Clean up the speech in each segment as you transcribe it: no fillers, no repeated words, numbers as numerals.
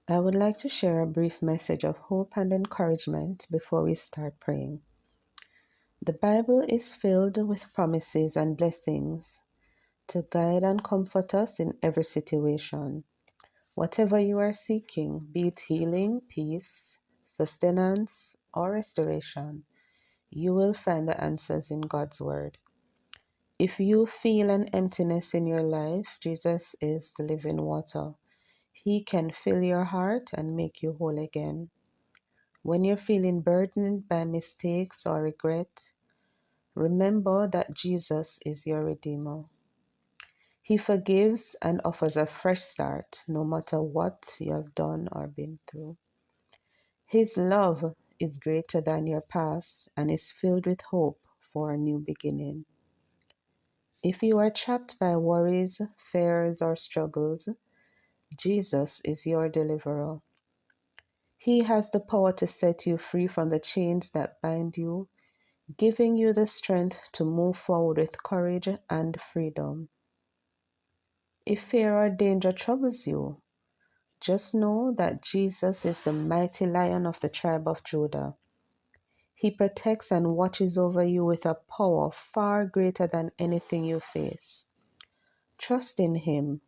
I would like to share a brief message of hope and encouragement before we start praying. The Bible is filled with promises and blessings to guide and comfort us in every situation. Whatever you are seeking, be it healing, peace, sustenance, or restoration, you will find the answers in God's Word. If you feel an emptiness in your life, Jesus is the living water. He can fill your heart and make you whole again. When you're feeling burdened by mistakes or regret, remember that Jesus is your Redeemer. He forgives and offers a fresh start no matter what you have done or been through. His love is greater than your past and is filled with hope for a new beginning. If you are trapped by worries, fears, or struggles, Jesus is your deliverer. He has the power to set you free from the chains that bind you, giving you the strength to move forward with courage and freedom. If fear or danger troubles you, just know that Jesus is the mighty Lion of the tribe of Judah. He protects and watches over you with a power far greater than anything you face. Trust in Him,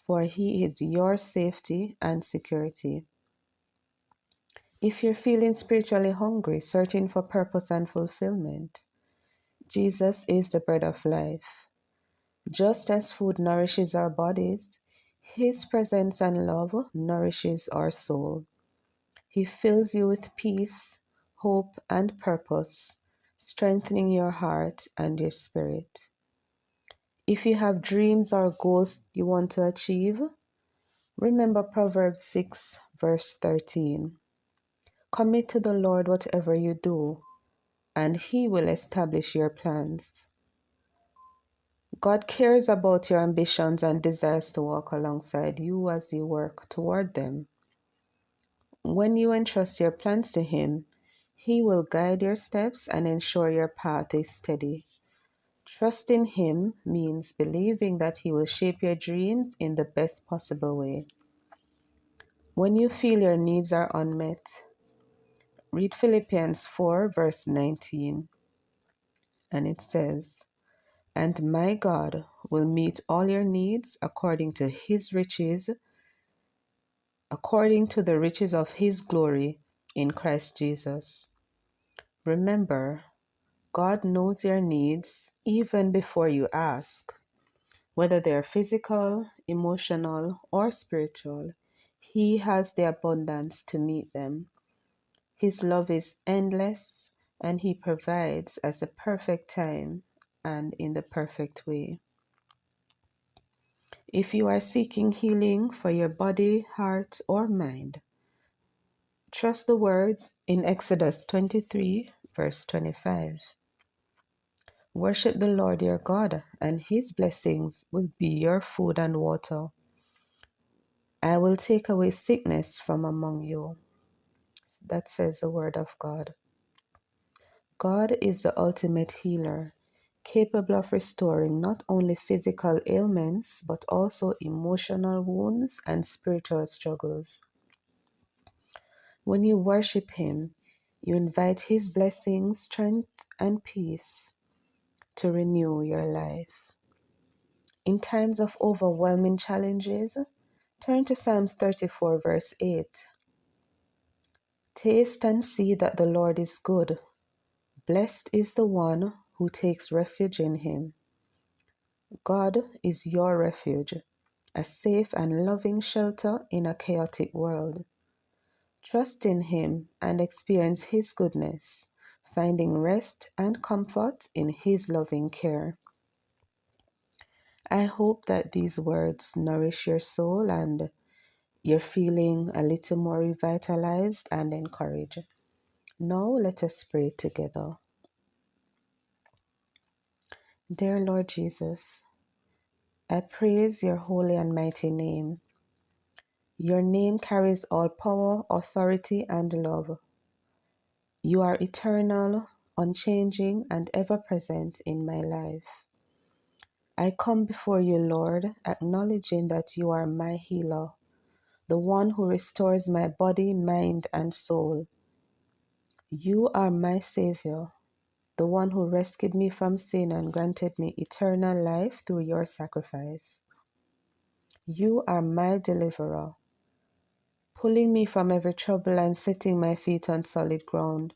for He is your safety and security. If you're feeling spiritually hungry, searching for purpose and fulfillment, Jesus is the bread of life. Just as food nourishes our bodies, His presence and love nourishes our soul. He fills you with peace, hope, and purpose, strengthening your heart and your spirit. If you have dreams or goals you want to achieve, remember Proverbs 6, verse 13. Commit to the Lord whatever you do, and He will establish your plans. God cares about your ambitions and desires to walk alongside you as you work toward them. When you entrust your plans to Him, He will guide your steps and ensure your path is steady. Trusting Him means believing that He will shape your dreams in the best possible way. When you feel your needs are unmet, read Philippians 4, verse 19, and it says, "And my God will meet all your needs according to the riches of His glory in Christ Jesus." Remember, God knows your needs even before you ask. Whether they're physical, emotional, or spiritual, He has the abundance to meet them. His love is endless, and He provides at the perfect time and in the perfect way. If you are seeking healing for your body, heart, or mind, trust the words in Exodus 23, verse 25. Worship the Lord your God, and His blessings will be your food and water. I will take away sickness from among you. That says the word of God. God is the ultimate healer, capable of restoring not only physical ailments, but also emotional wounds and spiritual struggles. When you worship Him, you invite His blessings, strength, and peace to renew your life. In times of overwhelming challenges, turn to Psalms 34, verse 8. Taste and see that the Lord is good. Blessed is the one who takes refuge in Him. God is your refuge, a safe and loving shelter in a chaotic world. Trust in Him and experience His goodness, finding rest and comfort in His loving care. I hope that these words nourish your soul and you're feeling a little more revitalized and encouraged. Now let us pray together. Dear Lord Jesus, I praise your holy and mighty name. Your name carries all power, authority, and love. You are eternal, unchanging, and ever present in my life. I come before you, Lord, acknowledging that you are my healer, the one who restores my body, mind, and soul. You are my Savior, the one who rescued me from sin and granted me eternal life through your sacrifice. You are my deliverer, pulling me from every trouble and setting my feet on solid ground.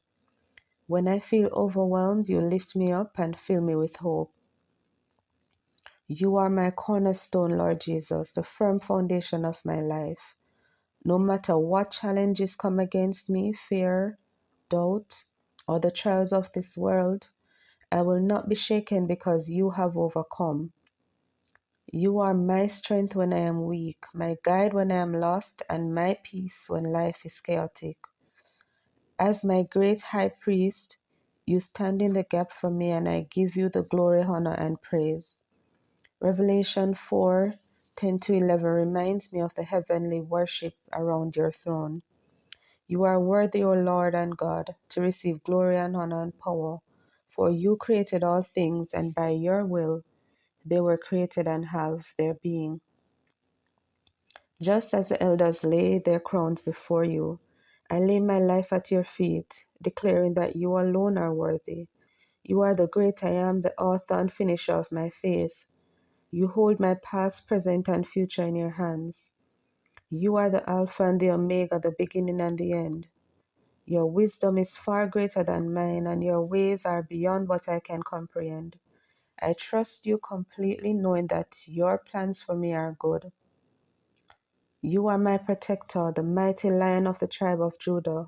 When I feel overwhelmed, you lift me up and fill me with hope. You are my cornerstone, Lord Jesus, the firm foundation of my life. No matter what challenges come against me, fear, doubt, or the trials of this world, I will not be shaken because you have overcome. You are my strength when I am weak, my guide when I am lost, and my peace when life is chaotic. As my great high priest, you stand in the gap for me, and I give you the glory, honor, and praise. Revelation 4:10-11 reminds me of the heavenly worship around your throne. You are worthy, O Lord and God, to receive glory and honor and power, for you created all things, and by your will they were created and have their being. Just as the elders lay their crowns before you, I lay my life at your feet, declaring that you alone are worthy. You are the great I am, the author and finisher of my faith. You hold my past, present, and future in your hands. You are the Alpha and the Omega, the beginning and the end. Your wisdom is far greater than mine, and your ways are beyond what I can comprehend. I trust you completely, knowing that your plans for me are good. You are my protector, the mighty Lion of the tribe of Judah.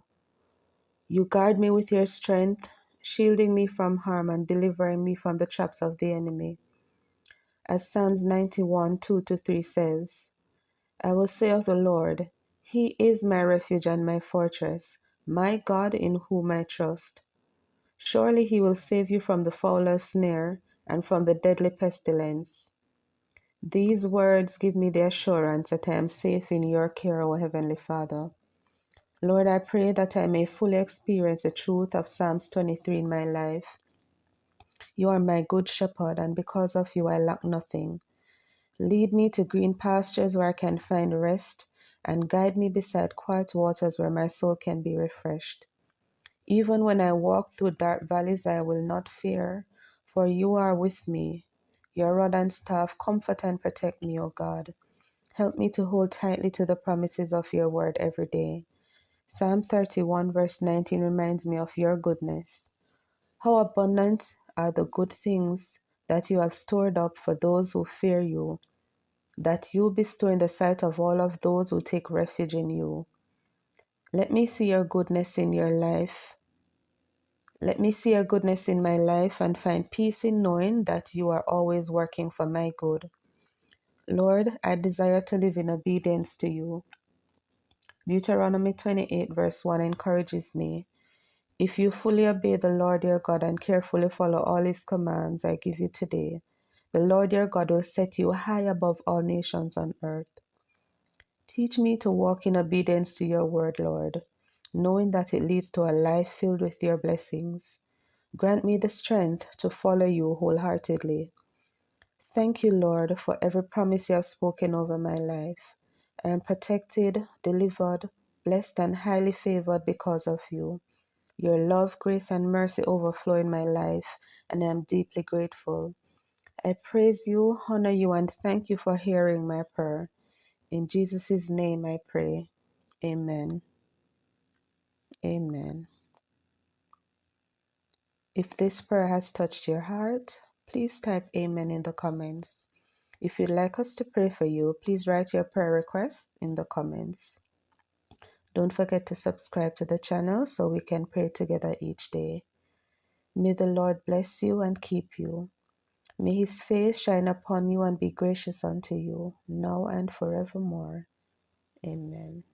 You guard me with your strength, shielding me from harm and delivering me from the traps of the enemy. As Psalms 91:2-3 says, I will say of the Lord, He is my refuge and my fortress, my God in whom I trust. Surely He will save you from the fowler's snare and from the deadly pestilence. These words give me the assurance that I am safe in your care, O Heavenly Father. Lord, I pray that I may fully experience the truth of Psalms 23 in my life. You are my good shepherd, and because of you I lack nothing. Lead me to green pastures where I can find rest, and guide me beside quiet waters where my soul can be refreshed. Even when I walk through dark valleys, I will not fear, for you are with me. Your rod and staff comfort and protect me, O God. Help me to hold tightly to the promises of your word every day. Psalm 31 verse 19 reminds me of your goodness. How abundant are the good things that you have stored up for those who fear you, that you bestow in the sight of all of those who take refuge in you. Let me see your goodness in your life. Let me see your goodness in my life and find peace in knowing that you are always working for my good. Lord, I desire to live in obedience to you. Deuteronomy 28 verse 1 encourages me. If you fully obey the Lord your God and carefully follow all his commands I give you today, the Lord your God will set you high above all nations on earth. Teach me to walk in obedience to your word, Lord, knowing that it leads to a life filled with your blessings. Grant me the strength to follow you wholeheartedly. Thank you, Lord, for every promise you have spoken over my life. I am protected, delivered, blessed, and highly favored because of you. Your love, grace, and mercy overflow in my life, and I am deeply grateful. I praise you, honor you, and thank you for hearing my prayer. In Jesus' name I pray. Amen. Amen. If this prayer has touched your heart, please type Amen in the comments. If you'd like us to pray for you, please write your prayer request in the comments. Don't forget to subscribe to the channel so we can pray together each day. May the Lord bless you and keep you. May his face shine upon you and be gracious unto you, now and forevermore. Amen.